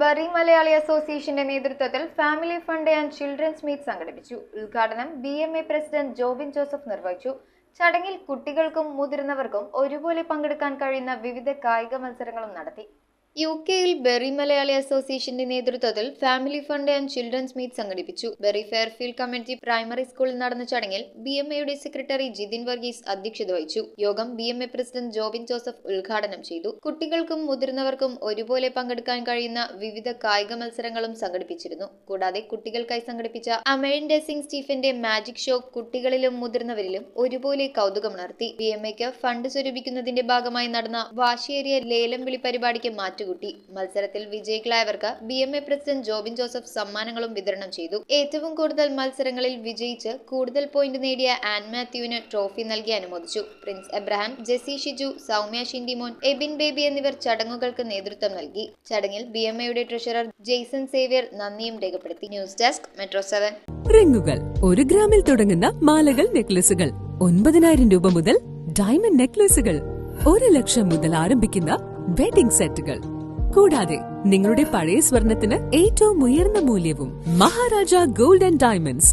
Bury Malayali അസോസിയേഷന്റെ നേതൃത്വത്തിൽ family fund and children's meet സംഘടിപ്പിച്ചു. ഉദ്ഘാടനം BMA പ്രസിഡന്റ് ജോബിൻ ജോസഫ് നിർവഹിച്ചു. ചടങ്ങിൽ കുട്ടികൾക്കും മുതിർന്നവർക്കും ഒരുപോലെ പങ്കെടുക്കാൻ കഴിയുന്ന വിവിധ കായിക മത്സരങ്ങളും നടത്തി. UK-യിൽ ബറി മലയാളി അസോസിയേഷന്റെ നേതൃത്വത്തിൽ family fund and children's meet സംഘടിപ്പിച്ചു. ബറി ഫെയർഫീൽഡ് കമ്മ്യൂണിറ്റി പ്രൈമറി സ്കൂളിൽ നടന്ന ചടങ്ങിൽ BMAയുടെ സെക്രട്ടറി ജിതിൻ വർഗീസ് അധ്യക്ഷത വഹിച്ചു. യോഗം BMA പ്രസിഡന്റ് ജോബിൻ ജോസഫ് ഉദ്ഘാടനം ചെയ്തു. കുട്ടികൾക്കും മുതിർന്നവർക്കും ഒരുപോലെ പങ്കെടുക്കാൻ കഴിയുന്ന വിവിധ കായിക മത്സരങ്ങളും സംഘടിപ്പിച്ചിരുന്നു. കൂടാതെ കുട്ടികൾക്കായി സംഘടിപ്പിച്ച അമേരിൻഡ സിംഗ് സ്റ്റീഫന്റെ മാജിക് ഷോ കുട്ടികളിലും മുതിർന്നവരിലും ഒരുപോലെ കൗതുകമുണർത്തി. BMAക്ക് ഫണ്ട് സ്വരൂപിക്കുന്നതിന്റെ ഭാഗമായി നടന്ന വാശിയേറിയ ലേലം വിളി പരിപാടിക്ക് മാറ്റുകൂട്ടി. മത്സരത്തിൽ വിജയികളായവർക്ക് BMA പ്രസിഡന്റ് ജോബിൻ ജോസഫ് സമ്മാനങ്ങളും വിതരണം ചെയ്തു. ഏറ്റവും കൂടുതൽ മത്സരങ്ങളിൽ വിജയിച്ച് കൂടുതൽ പോയിന്റ് നേടിയ ആൻ മാത്യുവിന് ട്രോഫി നൽകി അനുമോദിച്ചു. പ്രിൻസ് എബ്രഹാം, ജെസി ഷിജു, സൗമ്യ ഷിൻഡിമോൻ, എബിൻ ബേബി എന്നിവർ ചടങ്ങുകൾക്ക് നേതൃത്വം നൽകി. ചടങ്ങിൽ BMAയുടെ ട്രഷറർ ജെയ്സൺ സേവ്യർ നന്ദിയും രേഖപ്പെടുത്തി. News desk metro 7. റിങ്ങുകൾ 1 ഗ്രാമിൽ തുടങ്ങുന്ന മാലകൾ, നെക്ലസുകൾ 9,000 രൂപ മുതൽ ഡയമണ്ട് നെക്ലസുകൾ 1 ലക്ഷം മുതൽ ആരംഭിക്കുന്ന വെഡിംഗ് സെറ്റുകൾ. കൂടാതെ നിങ്ങളുടെ പഴയ സ്വർണത്തിന് ഏറ്റവും ഉയർന്ന മൂല്യവും. Maharaja gold and diamonds,